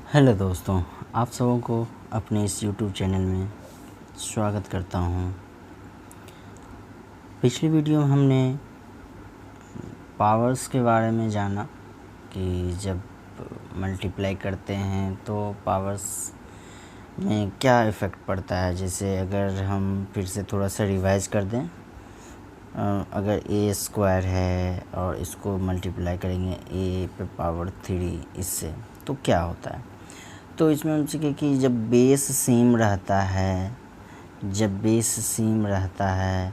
Hello दोस्तों, आप सबों को अपने इस यूट्यूब चैनल में स्वागत करता हूं। पिछली वीडियो में हमने पावर्स के बारे में जाना कि जब मल्टीप्लाई करते हैं तो पावर्स में क्या इफ़ेक्ट पड़ता है। जैसे अगर हम फिर से थोड़ा सा रिवाइज कर दें, अगर ए स्क्वायर है और इसको मल्टीप्लाई करेंगे ए पे पावर 3 इससे, तो क्या होता है। तो इसमें हम सीखे कि जब बेस सेम रहता है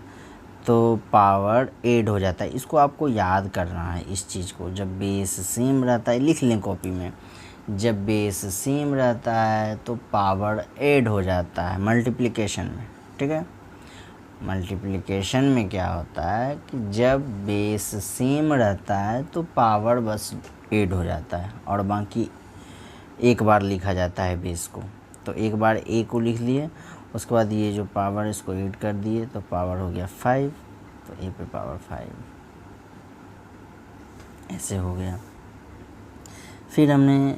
तो पावर ऐड हो जाता है। इसको आपको याद करना है, इस चीज़ को। जब बेस सेम रहता है, लिख लें कॉपी में, जब बेस सेम रहता है तो पावर ऐड हो जाता है मल्टीप्लिकेशन में। ठीक है, मल्टीप्लिकेशन में क्या होता है कि जब बेस सेम रहता है तो पावर बस ऐड हो जाता है और बाकी एक बार लिखा जाता है बेस को। तो एक बार ए को लिख लिए, उसके बाद ये जो पावर इसको ऐड कर दिए तो पावर हो गया 5, तो ए पे पावर 5 ऐसे हो गया। फिर हमने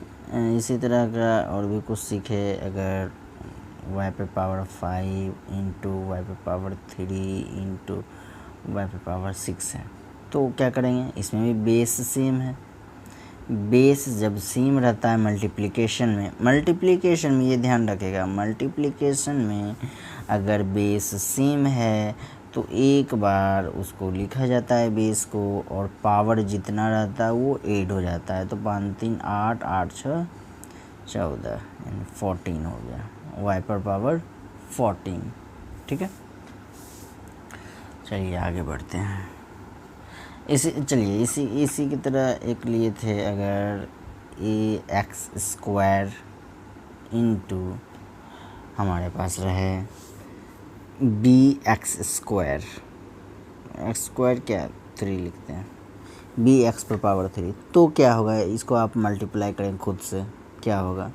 इसी तरह का और भी कुछ सीखे। अगर y पे पावर 5 इंटू वाई पे पावर 3 इंटू वाई पे पावर 6 है, तो क्या करेंगे, इसमें भी बेस सेम है। बेस जब सेम रहता है मल्टीप्लिकेशन में ये ध्यान रखेगा, मल्टीप्लिकेशन में अगर बेस सेम है तो एक बार उसको लिखा जाता है बेस को, और पावर जितना रहता है वो ऐड हो जाता है। तो 5 3 8 8 6 14 यानी 14 हो गया, वाई पर पावर 14। ठीक है, चलिए आगे बढ़ते हैं। इसी की तरह एक लिए थे, अगर ए एक्स स्क्वायर इंटू हमारे पास रहे बी एक्स स्क्वायर क्या 3 लिखते हैं, बी एक्स पर पावर 3, तो क्या होगा। इसको आप मल्टीप्लाई करें खुद से, क्या होगा।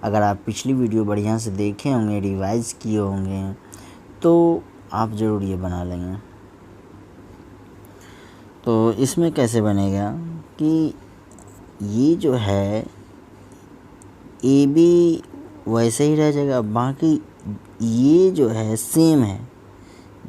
अगर आप पिछली वीडियो बढ़िया से देखे होंगे, रिवाइज किए होंगे, तो आप ज़रूर ये बना लेंगे। तो इसमें कैसे बनेगा कि ये जो है ए बी वैसे ही रह जाएगा, बाकी ये जो है सेम है।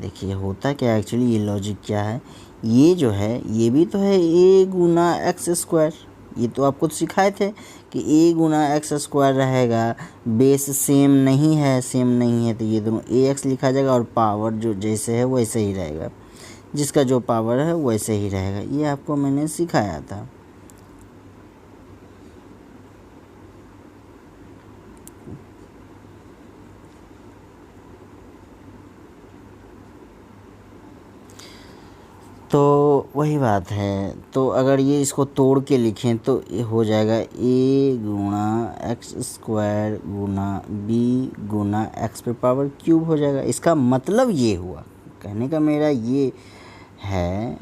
देखिए होता क्या है एक्चुअली, ये लॉजिक क्या है, ये जो है ये भी तो है ए गुना एक्स स्क्वायर। ये तो आपको सिखाए थे कि ए गुना एक्स स्क्वायर रहेगा, बेस सेम नहीं है तो ये दोनों ए एक्स लिखा जाएगा और पावर जो जैसे है वैसे ही रहेगा, जिसका जो पावर है वैसे ही रहेगा। ये आपको मैंने सिखाया था। तो वही बात है। तो अगर ये इसको तोड़ के लिखें तो ये हो जाएगा ए गुणा एक्स स्क्वायर गुणा बी गुणा एक्स पे पावर क्यूब हो जाएगा। इसका मतलब ये हुआ, कहने का मेरा ये है,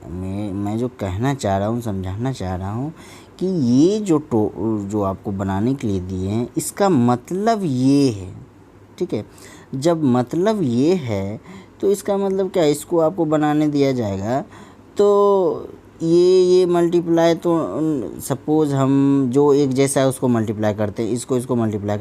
मैं जो कहना चाह रहा हूँ, समझाना चाह रहा हूँ कि ये जो आपको बनाने के लिए दिए हैं, इसका मतलब ये है। ठीक है, जब मतलब ये है तो इसका मतलब क्या है, इसको आपको बनाने दिया जाएगा तो ये मल्टीप्लाई, तो सपोज़ हम जो एक जैसा है उसको मल्टीप्लाई करते हैं, इसको मल्टीप्लाई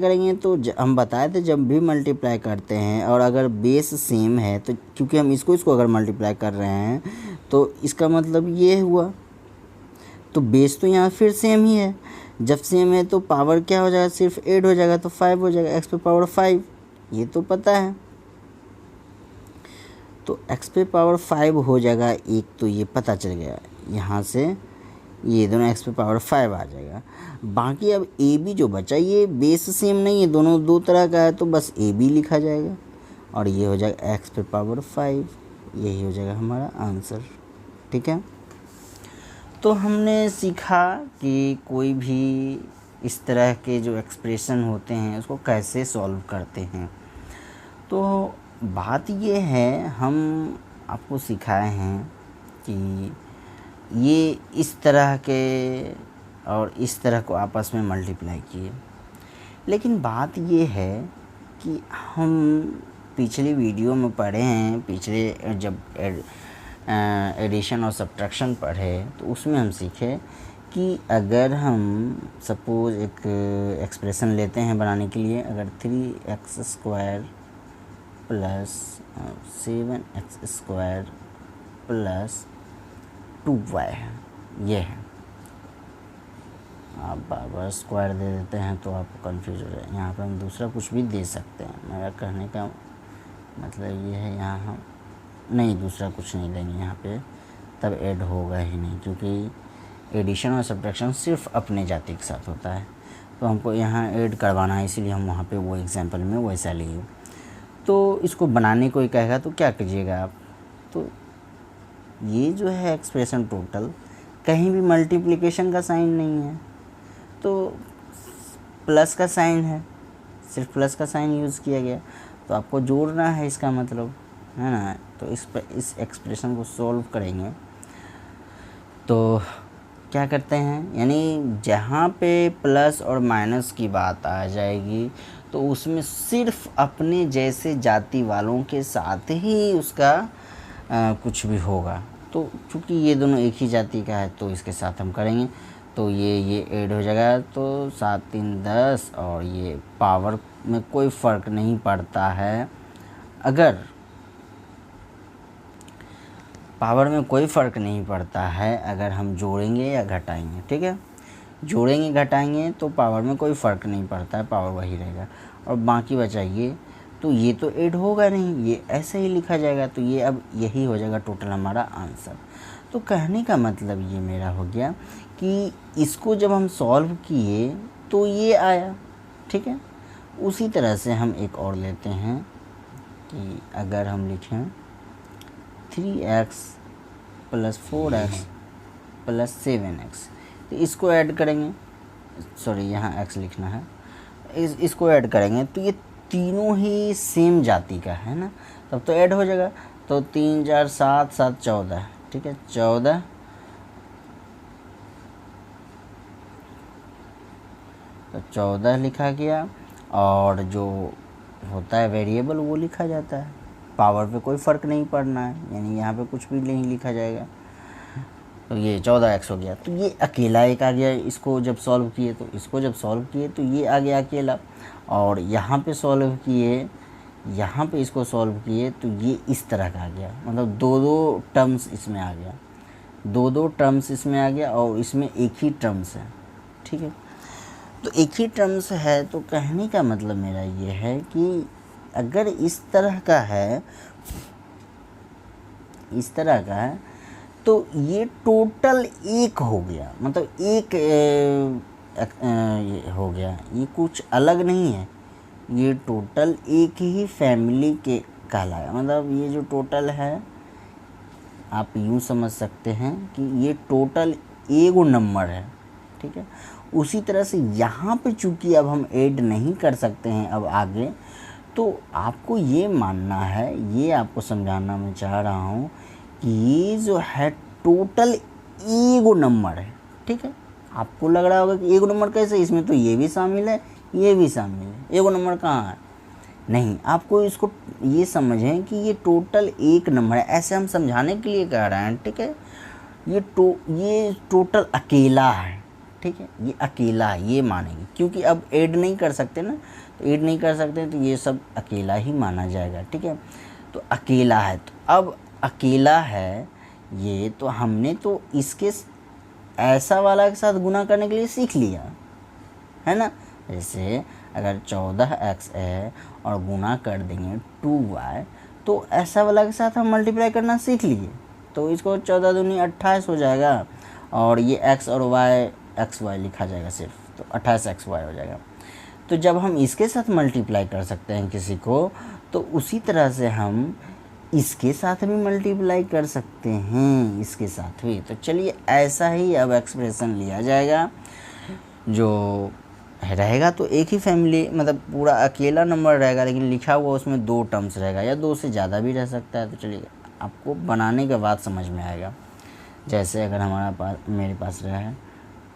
करेंगे तो हम बताए थे जब भी मल्टीप्लाई करते हैं और अगर बेस सेम है तो, क्योंकि हम इसको अगर मल्टीप्लाई कर रहे हैं तो इसका मतलब ये हुआ। तो बेस तो यहाँ फिर सेम ही है, जब सेम है तो पावर क्या हो जाएगा, सिर्फ ऐड हो जाएगा तो 5 हो जाएगा, एक्स पे पावर 5, ये तो पता है। तो एक्स पे पावर 5 हो जाएगा, एक तो ये पता चल गया, यहाँ से ये दोनों एक्स पे पावर 5 आ जाएगा। बाकी अब ए बी जो बचा, ये बेस सेम नहीं है, दोनों दो तरह का है, तो बस ए बी लिखा जाएगा और ये हो जाएगा एक्स पे पावर 5, यही हो जाएगा हमारा आंसर। ठीक है, तो हमने सीखा कि कोई भी इस तरह के जो एक्सप्रेशन होते हैं उसको कैसे सॉल्व करते हैं। तो बात ये है, हम आपको सिखाए हैं कि ये इस तरह के और इस तरह को आपस में मल्टीप्लाई किए, लेकिन बात ये है कि हम पिछली वीडियो में पढ़े हैं, जब एडिशन और सब्ट्रैक्शन पढ़े तो उसमें हम सीखे कि अगर हम सपोज़ एक एक्सप्रेशन लेते हैं बनाने के लिए, अगर 3x² plus 7x² plus 2y है, ये है। आप बार बार स्क्वायर दे देते हैं तो आपको कन्फ्यूज हो जाए। यहाँ पर हम दूसरा कुछ भी दे सकते हैं, मेरा कहने का मतलब ये है। यहाँ हम नहीं, दूसरा कुछ नहीं लेंगे यहाँ पे, तब ऐड होगा ही नहीं, क्योंकि एडिशन और सब्ट्रैक्शन सिर्फ अपने जाति के साथ होता है। तो हमको यहाँ ऐड करवाना है, इसीलिए हम वहाँ पे वो एग्जांपल में वैसा लिए। तो इसको बनाने कोई कहेगा तो क्या कीजिएगा आप, तो ये जो है एक्सप्रेशन टोटल, कहीं भी मल्टीप्लिकेशन का साइन नहीं है, तो प्लस का साइन है, सिर्फ प्लस का साइन यूज़ किया गया। तो आपको जोड़ना है, इसका मतलब है ना। तो इस एक्सप्रेशन को सॉल्व करेंगे तो क्या करते हैं, यानी जहाँ पे प्लस और माइनस की बात आ जाएगी तो उसमें सिर्फ अपने जैसे जाति वालों के साथ ही उसका कुछ भी होगा। तो चूँकि ये दोनों एक ही जाति का है तो इसके साथ हम करेंगे, तो ये ऐड हो जाएगा। तो 7 3 10, और ये पावर में कोई फ़र्क नहीं पड़ता है, अगर पावर में कोई फ़र्क नहीं पड़ता है अगर हम जोड़ेंगे या घटाएंगे, ठीक है। जोड़ेंगे घटाएंगे तो पावर में कोई फ़र्क नहीं पड़ता है, पावर वही रहेगा। और बाकी बचा ये तो ऐड होगा नहीं, ये ऐसे ही लिखा जाएगा। तो ये अब यही हो जाएगा टोटल हमारा आंसर। तो कहने का मतलब ये मेरा हो गया कि इसको जब हम सॉल्व किए तो ये आया, ठीक है। उसी तरह से हम एक और लेते हैं कि अगर हम लिखें 3x plus 4x plus 7x, तो इसको ऐड करेंगे, सॉरी यहाँ x लिखना है, इसको ऐड करेंगे तो ये तीनों ही सेम जाति का है ना, तब तो ऐड हो जाएगा। तो 3 4 7 7 14, ठीक है, 14। तो 14 लिखा गया, और जो होता है वेरिएबल वो लिखा जाता है। पावर पे कोई फ़र्क नहीं पड़ना है, यानी यहाँ पे कुछ भी नहीं लिखा जाएगा। तो ये 14x हो गया। तो ये अकेला एक आ गया, इसको जब सॉल्व किए तो इसको जब सॉल्व किए तो ये आ गया अकेला, और यहाँ पे सॉल्व किए, यहाँ पे इसको सॉल्व किए तो ये इस तरह का आ गया, मतलब दो टर्म्स इसमें आ गया, दो टर्म्स इसमें आ गया, और इसमें एक ही टर्म्स है, ठीक है। तो एक ही टर्म्स है, तो कहने का मतलब मेरा ये है कि अगर इस तरह का है, इस तरह का है, तो ये टोटल एक हो गया, मतलब एक ये हो गया, ये कुछ अलग नहीं है, ये टोटल एक ही फैमिली के कहलाया। मतलब ये जो टोटल है आप यूँ समझ सकते हैं कि ये टोटल एगो नंबर है, ठीक है। उसी तरह से यहाँ पे चूँकि अब हम ऐड नहीं कर सकते हैं अब आगे, तो आपको ये मानना है, ये आपको समझाना मैं चाह रहा हूँ कि ये जो है टोटल एगो नंबर है, ठीक है। आपको लग रहा होगा कि एगो नंबर कैसे, इसमें तो ये भी शामिल है ये भी शामिल है, एगो नंबर कहाँ है, नहीं। आपको इसको ये समझें कि ये टोटल एक नंबर है, ऐसे हम समझाने के लिए कह रहे हैं, ठीक है। ये टोटल अकेला है, ठीक है, ये अकेला है, ये मानेंगे, क्योंकि अब ऐड नहीं कर सकते ना, तो ऐड नहीं कर सकते तो ये सब अकेला ही माना जाएगा, ठीक है। तो अकेला है, तो अब अकेला है ये, तो हमने तो इसके ऐसा वाला के साथ गुना करने के लिए सीख लिया है ना। जैसे अगर 14x है और गुना कर देंगे 2y, तो ऐसा वाला के साथ हम मल्टीप्लाई करना सीख लिए, तो इसको 14 दूनी 28 हो जाएगा, और ये x और y लिखा जाएगा सिर्फ, तो 28xy हो जाएगा। तो जब हम इसके साथ मल्टीप्लाई कर सकते हैं किसी को, तो उसी तरह से हम इसके साथ भी मल्टीप्लाई कर सकते हैं, इसके साथ भी। तो चलिए ऐसा ही अब एक्सप्रेशन लिया जाएगा, जो रहेगा तो एक ही फैमिली, मतलब पूरा अकेला नंबर रहेगा, लेकिन लिखा हुआ उसमें 2 टर्म्स रहेगा, या 2 से ज़्यादा भी रह सकता है। तो चलिए आपको बनाने के बाद समझ में आएगा। जैसे अगर मेरे पास रहा है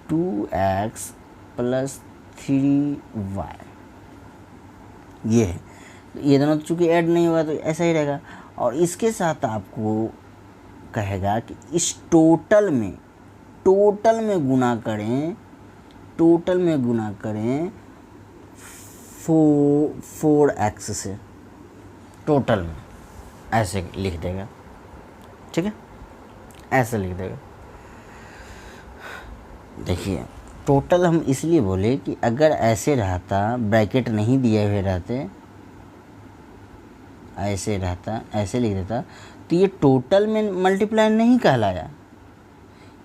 2x प्लस 3y, ये है, ये दोनों चूँकि ऐड नहीं होगा तो ऐसा ही रहेगा। और इसके साथ आपको कहेगा कि इस टोटल में टोटल में गुना करें 4x से, टोटल में ऐसे लिख देगा, ठीक है, ऐसे लिख देगा। देखिए टोटल हम इसलिए बोले कि अगर ऐसे रहता, ब्रैकेट नहीं दिए हुए रहते, ऐसे रहता, ऐसे लिख देता, तो ये टोटल में मल्टीप्लाई नहीं कहलाया,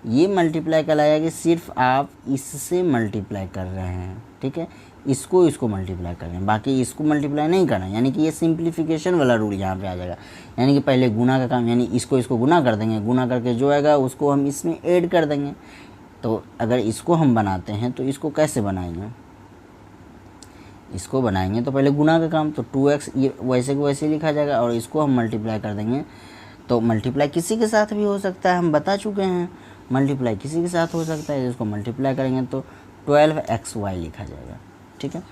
ये मल्टीप्लाई कहलाया कि सिर्फ आप इससे मल्टीप्लाई कर रहे हैं, ठीक है, इसको मल्टीप्लाई कर रहे हैं, बाकी इसको मल्टीप्लाई नहीं करना। यानी कि ये सिंप्लीफिकेशन वाला रूल यहाँ पे आ जाएगा। यानी कि पहले गुना का काम, यानी इसको गुना कर देंगे, गुना करके जो आएगा उसको हम इसमें ऐड कर देंगे। तो अगर इसको हम बनाते हैं तो इसको कैसे बनाएंगे, इसको बनाएंगे तो पहले गुना का काम, तो 2x ये वैसे को वैसे लिखा जाएगा, और इसको हम मल्टीप्लाई कर देंगे। तो मल्टीप्लाई किसी के साथ भी हो सकता है, हम बता चुके हैं, मल्टीप्लाई किसी के साथ हो सकता है। इसको मल्टीप्लाई करेंगे तो 12xy लिखा जाएगा, ठीक है।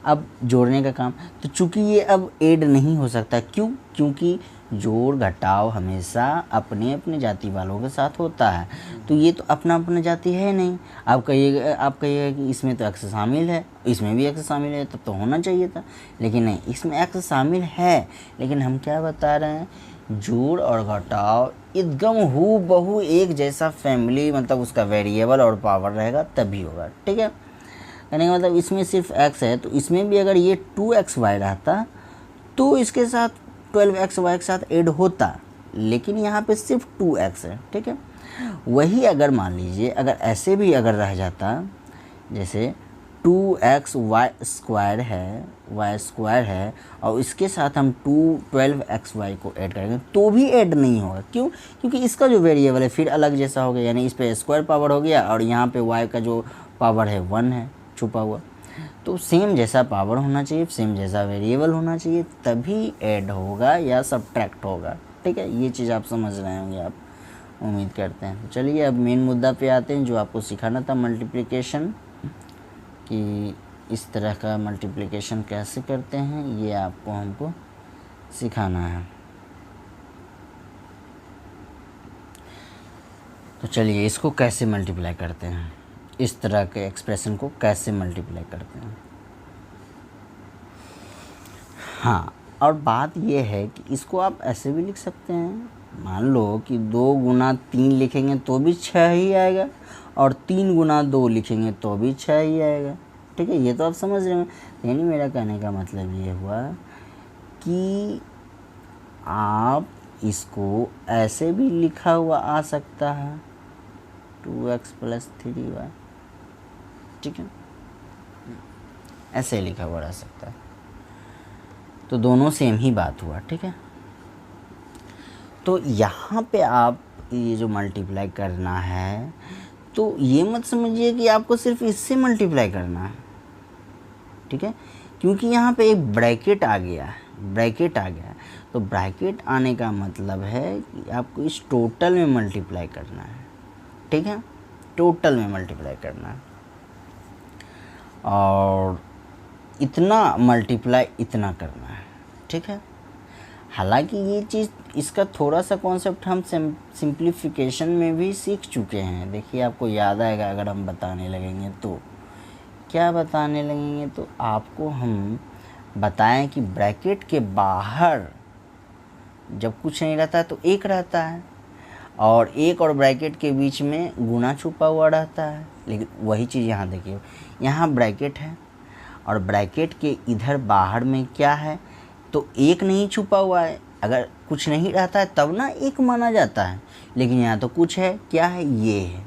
अब जोड़ने का काम, तो चूँकि ये अब ऐड नहीं हो सकता, क्यों? क्योंकि जोड़ घटाव हमेशा अपने अपने जाति वालों के साथ होता है, तो ये तो अपना अपना जाति है नहीं। आप कहिएगा कि इसमें तो x शामिल है, इसमें भी x शामिल है, तब तो होना चाहिए था, लेकिन नहीं, इसमें x शामिल है, लेकिन हम क्या बता रहे हैं, जोड़ और घटाव एकदम हूबहू एक जैसा फैमिली, मतलब उसका वेरिएबल और पावर रहेगा तभी होगा, ठीक है। कहने का मतलब इसमें सिर्फ x है, तो इसमें भी अगर ये 2xy रहता तो इसके साथ 12xy के साथ ऐड होता, लेकिन यहाँ पे सिर्फ 2x है, ठीक है। वही अगर मान लीजिए अगर ऐसे भी अगर रह जाता, जैसे 2xy स्क्वायर है और इसके साथ हम 12xy को ऐड करेंगे तो भी ऐड नहीं होगा, क्यों? क्योंकि इसका जो वेरिएबल है फिर अलग जैसा हो गया, यानी इस पे स्क्वायर पावर हो गया और यहाँ पे y का जो पावर है 1 है छुपा हुआ, तो सेम जैसा पावर होना चाहिए, सेम जैसा वेरिएबल होना चाहिए, तभी ऐड होगा या सब्ट्रैक्ट होगा, ठीक है। ये चीज़ आप समझ रहे होंगे, आप उम्मीद करते हैं। तो चलिए अब मेन मुद्दा पे आते हैं, जो आपको सिखाना था मल्टीप्लिकेशन, कि इस तरह का मल्टीप्लिकेशन कैसे करते हैं, ये आपको हमको सिखाना है। तो चलिए इसको कैसे मल्टीप्लाई करते हैं, इस तरह के एक्सप्रेशन को कैसे मल्टीप्लाई करते हैं। हाँ, और बात ये है कि इसको आप ऐसे भी लिख सकते हैं, मान लो कि 2 गुना 3 लिखेंगे तो भी 6 ही आएगा, और 3 गुना 2 लिखेंगे तो भी 6 ही आएगा, ठीक है। ये तो आप समझ रहे हैं। यानी मेरा कहने का मतलब ये हुआ कि आप इसको ऐसे भी लिखा हुआ आ सकता है, 2x + 3y, ठीक है, ऐसे लिखा हुआ रह सकता है। तो दोनों सेम ही बात हुआ, ठीक है। तो यहाँ पे आप ये जो मल्टीप्लाई करना है, तो ये मत समझिए कि आपको सिर्फ इससे मल्टीप्लाई करना है, ठीक है, क्योंकि यहाँ पे एक ब्रैकेट आ गया है, तो ब्रैकेट आने का मतलब है कि आपको इस टोटल में मल्टीप्लाई करना है, ठीक है, टोटल में मल्टीप्लाई करना है, और इतना मल्टीप्लाई इतना करना है, ठीक है। हालांकि ये चीज़, इसका थोड़ा सा कॉन्सेप्ट हम सिंप्लीफिकेशन में भी सीख चुके हैं। देखिए आपको याद आएगा अगर हम बताने लगेंगे तो, क्या बताने लगेंगे, तो आपको हम बताएं कि ब्रैकेट के बाहर जब कुछ नहीं रहता है तो 1 रहता है, और 1 और ब्रैकेट के बीच में गुना छुपा हुआ रहता है। लेकिन वही चीज़ यहाँ देखिए, यहाँ ब्रैकेट है और ब्रैकेट के इधर बाहर में क्या है, तो 1 नहीं छुपा हुआ है। अगर कुछ नहीं रहता है तब ना 1 माना जाता है, लेकिन यहाँ तो कुछ है, क्या है, ये है,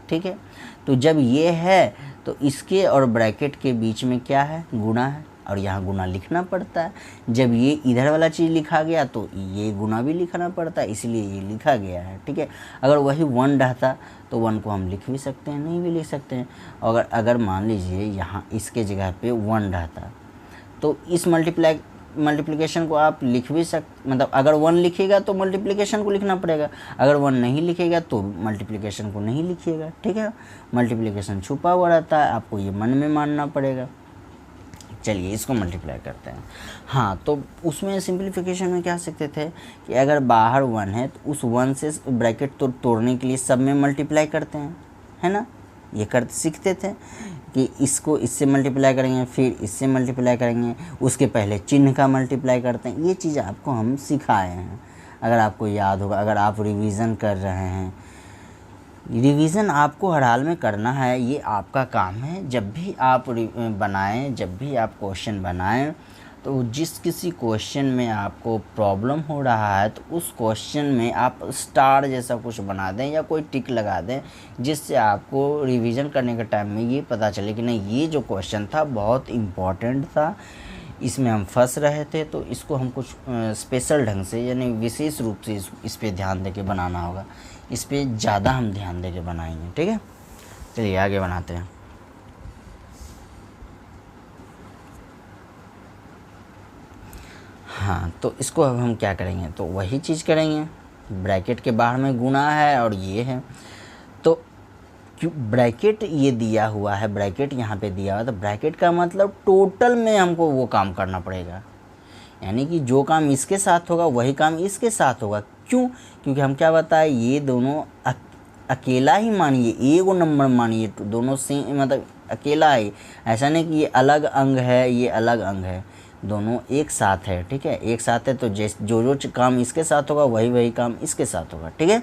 ठीक है। तो जब ये है तो इसके और ब्रैकेट के बीच में क्या है, गुना है, और यहाँ गुना लिखना पड़ता है। जब ये इधर वाला चीज़ लिखा गया तो ये गुना भी लिखना पड़ता है, इसलिए ये लिखा गया है, ठीक है। अगर वही 1 रहता तो 1 को हम लिख भी सकते हैं, नहीं भी लिख सकते हैं। अगर मान लीजिए यहाँ इसके जगह पे 1 रहता तो इस मल्टीप्लिकेशन को आप लिख भी मतलब अगर 1 लिखिएगा तो मल्टीप्लिकेशन को लिखना पड़ेगा, अगर 1 नहीं लिखेगा तो मल्टीप्लिकेशन को नहीं लिखिएगा, ठीक है। मल्टीप्लिकेशन छुपा हुआ रहता है, आपको ये मन में मानना पड़ेगा। चलिए इसको मल्टीप्लाई करते हैं। हाँ, तो उसमें सिंप्लीफिकेशन में क्या सीखते थे कि अगर बाहर 1 है तो उस 1 से ब्रैकेट तोड़ने के लिए सब में मल्टीप्लाई करते हैं, है ना, ये करते सीखते थे कि इसको इससे मल्टीप्लाई करेंगे, फिर इससे मल्टीप्लाई करेंगे, उसके पहले चिन्ह का मल्टीप्लाई करते हैं। ये चीज़ आपको हम सिखाए हैं, अगर आपको याद होगा, अगर आप रिवीजन कर रहे हैं। रिवीजन आपको हर हाल में करना है, ये आपका काम है। जब भी आप बनाएं, जब भी आप क्वेश्चन बनाएं, तो जिस किसी क्वेश्चन में आपको प्रॉब्लम हो रहा है तो उस क्वेश्चन में आप स्टार जैसा कुछ बना दें या कोई टिक लगा दें, जिससे आपको रिवीजन करने के टाइम में ये पता चले कि नहीं, ये जो क्वेश्चन था बहुत इम्पॉर्टेंट था, इसमें हम फंस रहे थे, तो इसको हम कुछ स्पेशल ढंग से यानी विशेष रूप से इस पे ध्यान दे के बनाना होगा। इस पे ज़्यादा हम ध्यान दे के बनाएंगे। ठीक है, चलिए आगे बनाते हैं। हाँ, तो इसको अब हम क्या करेंगे, तो वही चीज़ करेंगे। ब्रैकेट के बाहर में गुणा है और ये है, तो क्यों ब्रैकेट ये दिया हुआ है, ब्रैकेट यहाँ पे दिया हुआ है, तो ब्रैकेट का मतलब टोटल में हमको वो काम करना पड़ेगा, यानी कि जो काम इसके साथ होगा वही काम इसके साथ होगा। क्यों? क्योंकि हम क्या बताए, ये दोनों अकेला ही मानिए, एक नंबर मानिए, दोनों से मतलब अकेला है, ऐसा नहीं कि ये अलग अंग है, ये अलग अंग है, दोनों एक साथ है। ठीक है, एक साथ है, तो जो काम इसके साथ होगा वही काम इसके साथ होगा। ठीक है,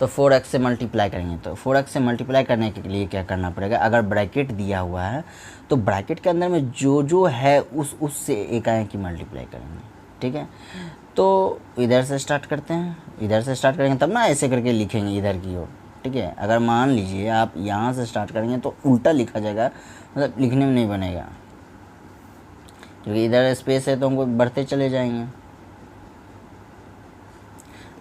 तो 4x से मल्टीप्लाई करेंगे, तो 4x से मल्टीप्लाई करने के लिए क्या करना पड़ेगा, अगर ब्रैकेट दिया हुआ है तो ब्रैकेट के अंदर में जो है उससे एकाएक की मल्टीप्लाई करेंगे। ठीक है, तो इधर से स्टार्ट करते हैं, इधर से स्टार्ट करेंगे तब ना ऐसे करके लिखेंगे इधर की ओर। ठीक है, अगर मान लीजिए आप यहाँ से स्टार्ट करेंगे तो उल्टा लिखा जाएगा, मतलब लिखने में नहीं बनेगा, क्योंकि इधर स्पेस है तो हमको बढ़ते चले जाएंगे।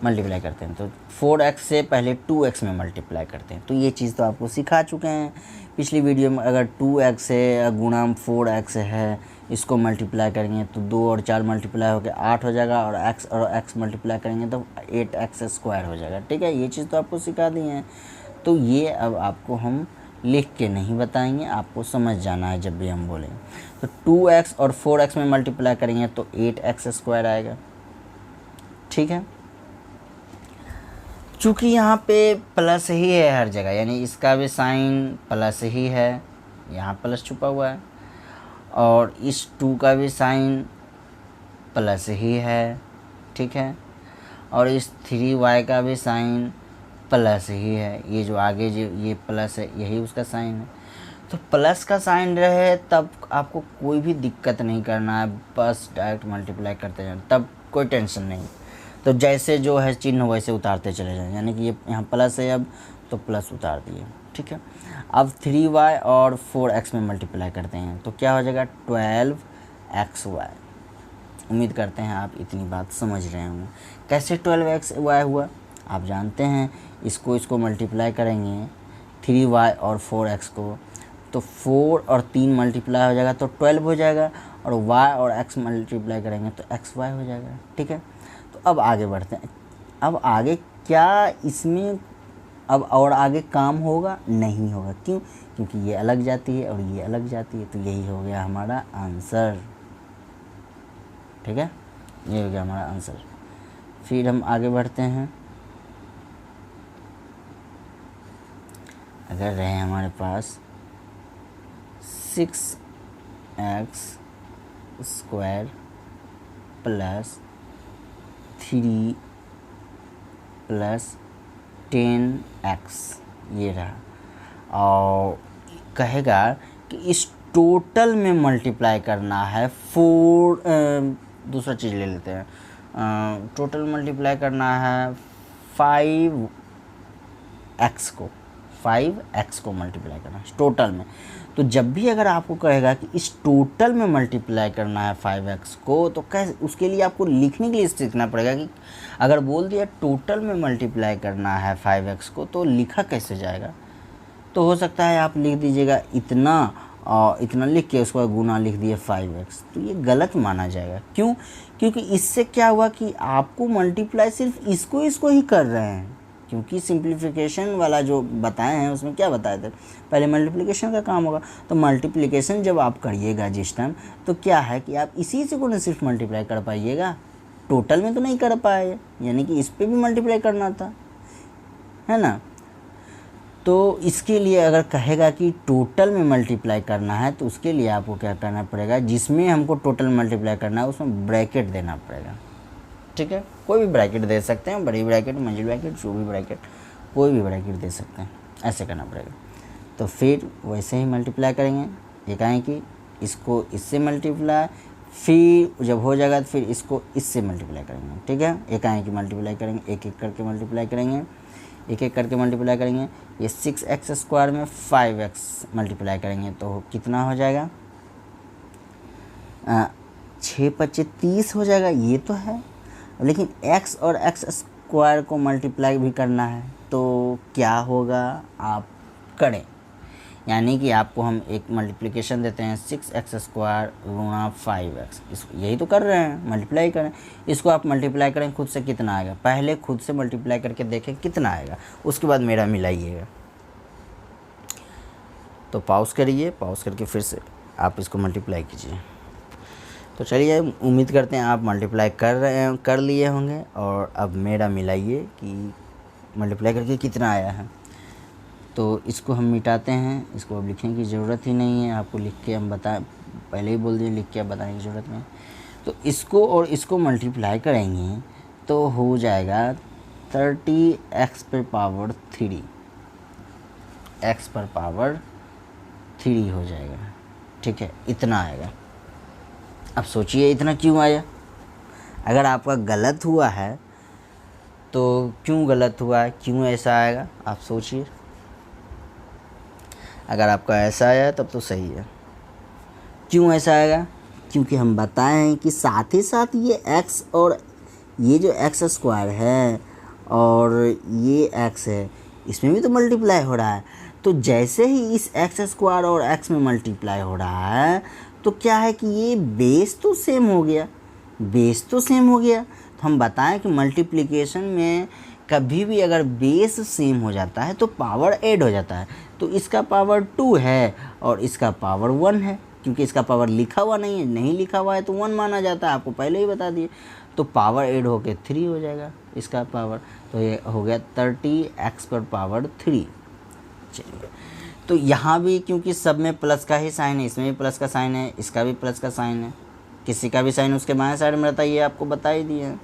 मल्टीप्लाई करते हैं तो 4x से पहले 2x में मल्टीप्लाई करते हैं, तो ये चीज़ तो आपको सिखा चुके हैं पिछली वीडियो में। अगर 2x है गुणा 4x है, इसको मल्टीप्लाई करेंगे तो 2 और 4 मल्टीप्लाई होकर 8 हो जाएगा, और x मल्टीप्लाई करेंगे तो 8x स्क्वायर हो जाएगा। ठीक है, ये चीज़ तो आपको सिखा दी है। तो ये अब आपको हम लिख के नहीं बताएंगे, आपको समझ जाना है जब भी हम बोलें। तो 2x और 4x में मल्टीप्लाई करेंगे तो 8x स्क्वायर आएगा। ठीक है, चूँकि यहाँ पे प्लस ही है हर जगह, यानी इसका भी साइन प्लस ही है, यहाँ प्लस छुपा हुआ है, और इस 2 का भी साइन प्लस ही है। ठीक है, और इस 3y का भी साइन प्लस ही है, ये जो आगे जो ये प्लस है यही उसका साइन है। तो प्लस का साइन रहे तब आपको कोई भी दिक्कत नहीं करना है, बस डायरेक्ट मल्टीप्लाई करते जाना, तब कोई टेंशन नहीं। तो जैसे जो है चिन्ह वैसे उतारते चले जाएं, यानी कि ये यहाँ प्लस है अब तो प्लस उतार दिए। ठीक है, अब 3y और 4x में मल्टीप्लाई करते हैं तो क्या हो जाएगा 12xy। उम्मीद करते हैं आप इतनी बात समझ रहे होंगे। कैसे 12xy हुआ आप जानते हैं, इसको मल्टीप्लाई करेंगे 3y और 4x को, तो 4 और 3 मल्टीप्लाई हो जाएगा तो 12 हो जाएगा, और y और x मल्टीप्लाई करेंगे तो xy हो जाएगा। ठीक है, तो अब आगे बढ़ते हैं। अब आगे क्या इसमें अब और आगे काम होगा? नहीं होगा। क्यों? क्योंकि ये अलग जाती है और ये अलग जाती है, तो यही हो गया हमारा आंसर। ठीक है, ये हो गया हमारा आंसर। फिर हम आगे बढ़ते हैं। अगर रहे हमारे पास 6x square plus 3 plus 10x, ये रहा, और कहेगा कि इस टोटल में मल्टीप्लाई करना है 4, दूसरा चीज़ ले लेते हैं, टोटल मल्टीप्लाई करना है 5x को मल्टीप्लाई करना है टोटल में। तो जब भी अगर आपको कहेगा कि इस टोटल में मल्टीप्लाई करना है 5x को, तो कैसे, उसके लिए आपको लिखने के लिए सीखना पड़ेगा कि अगर बोल दिया टोटल में मल्टीप्लाई करना है 5x को तो लिखा कैसे जाएगा। तो हो सकता है आप लिख दीजिएगा इतना, और इतना लिख के उसको गुना लिख दिए 5x, तो ये गलत माना जाएगा। क्यों? क्योंकि इससे क्या हुआ कि आपको मल्टीप्लाई सिर्फ इसको ही कर रहे हैं, क्योंकि सिंप्लीफिकेशन वाला जो बताए हैं उसमें क्या बताए थे, पहले मल्टीप्लिकेशन का काम होगा। तो मल्टीप्लिकेशन जब आप करिएगा जिस टाइम, तो क्या है कि आप इसी से को ना सिर्फ मल्टीप्लाई कर पाइएगा, टोटल में तो नहीं कर पाए, यानी कि इस पर भी मल्टीप्लाई करना था, है ना। तो इसके लिए अगर कहेगा कि टोटल में मल्टीप्लाई करना है तो उसके लिए आपको क्या करना पड़ेगा, जिसमें हमको टोटल मल्टीप्लाई करना है उसमें ब्रैकेट देना पड़ेगा। ठीक है, कोई भी ब्रैकेट दे सकते हैं, बड़ी ब्रैकेट, मंजिल ब्रैकेट, जो भी ब्रैकेट, कोई भी ब्रैकेट दे सकते हैं, ऐसे करना पड़ेगा। तो फिर वैसे ही मल्टीप्लाई करेंगे, ये कहें कि इसको इससे मल्टीप्लाई, फिर जब हो जाएगा तो फिर इसको इससे मल्टीप्लाई करेंगे। ठीक है, एक आए कि मल्टीप्लाई करेंगे, एक एक करके मल्टीप्लाई करेंगे, एक एक करके मल्टीप्लाई करेंगे। ये 6x² में 5x मल्टीप्लाई करेंगे तो कितना हो जाएगा, 6 × 30 हो जाएगा, ये तो है। लेकिन x और x² को मल्टीप्लाई भी करना है तो क्या होगा, आप करें, यानी कि आपको हम एक मल्टीप्लिकेशन देते हैं 6x² × 5x, इसको यही तो कर रहे हैं, मल्टीप्लाई करें। इसको आप मल्टीप्लाई करें खुद से, कितना आएगा, पहले खुद से मल्टीप्लाई करके देखें कितना आएगा, उसके बाद मेरा मिलाइएगा। तो पॉज करिए, पॉज करके फिर से आप इसको मल्टीप्लाई कीजिए। तो चलिए, उम्मीद करते हैं आप मल्टीप्लाई कर लिए होंगे, और अब मेरा मिलाइए कि मल्टीप्लाई करके कितना आया है। तो इसको हम मिटाते हैं, इसको अब लिखने की ज़रूरत ही नहीं है, आपको लिख के हम पहले ही बोल दिए, लिख के अब बताने की ज़रूरत नहीं। तो इसको और इसको मल्टीप्लाई करेंगे तो हो जाएगा 30x⁻3, x⁻3 हो जाएगा। ठीक है, इतना आएगा। अब सोचिए इतना क्यों आया, अगर आपका गलत हुआ है तो क्यों गलत हुआ है, क्यों ऐसा आएगा, आप सोचिए। अगर आपका ऐसा आया तब तो सही है, क्यों ऐसा आएगा, क्योंकि हम बताए हैं कि साथ ही साथ ये x और ये जो x² है और ये x है, इसमें भी तो मल्टीप्लाई हो रहा है। तो जैसे ही इस x² और x में मल्टीप्लाई हो रहा है तो क्या है कि ये बेस तो सेम हो गया, बेस तो सेम हो गया। तो हम बताएं कि मल्टीप्लिकेशन में कभी भी अगर बेस सेम हो जाता है तो पावर ऐड हो जाता है। तो इसका पावर 2 है और इसका पावर 1 है, क्योंकि इसका पावर लिखा हुआ नहीं है, नहीं लिखा हुआ है तो 1 माना जाता है, आपको पहले ही बता दिए। तो पावर ऐड होके 3 हो जाएगा इसका पावर, तो ये हो गया 30x⁻3। चलिए, तो यहाँ भी क्योंकि सब में प्लस का ही साइन है, इसमें भी प्लस का साइन है, इसका भी प्लस का साइन है, किसी का भी साइन उसके बाएं साइड में रहता है, ये आपको बता ही दिए हैं।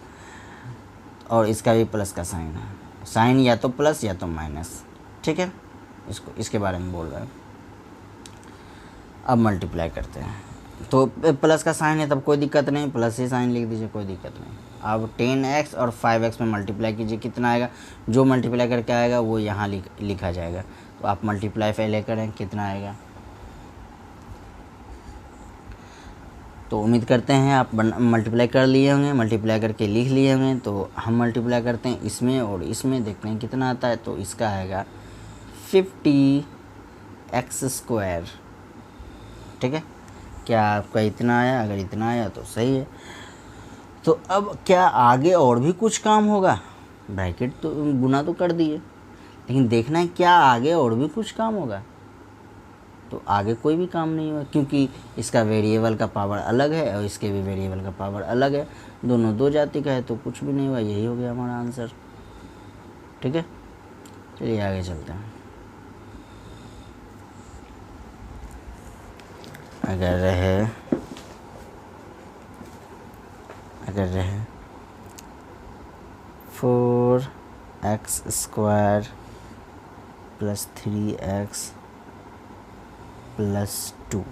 और इसका भी प्लस का साइन है, साइन या तो प्लस या तो माइनस। ठीक है, इसको इसके बारे में बोल रहे हैं। अब मल्टीप्लाई करते हैं, तो प्लस का साइन है तब कोई दिक्कत नहीं, प्लस ही साइन लिख दीजिए, कोई दिक्कत नहीं। अब 10x और 5x में मल्टीप्लाई कीजिए, कितना आएगा, जो मल्टीप्लाई करके आएगा वो यहाँ लिखा जाएगा। तो आप मल्टीप्लाई पहले करें, कितना आएगा। तो उम्मीद करते हैं आप मल्टीप्लाई कर लिए होंगे, मल्टीप्लाई करके लिख लिए होंगे। तो हम मल्टीप्लाई करते हैं इसमें और इसमें, देखते हैं कितना आता है। तो इसका आएगा 50x²। ठीक है, क्या आपका इतना आया, अगर इतना आया तो सही है। तो अब क्या आगे और भी कुछ काम होगा, ब्रैकेट तो गुना तो कर दिए, लेकिन देखना है क्या आगे और भी कुछ काम होगा। तो आगे कोई भी काम नहीं हुआ, क्योंकि इसका वेरिएबल का पावर अलग है और इसके भी वेरिएबल का पावर अलग है, दोनों दो जाति का है, तो कुछ भी नहीं हुआ। यही हो गया हमारा आंसर। ठीक है, चलिए आगे चलते हैं। अगर रहे 4x² + 3x + 2,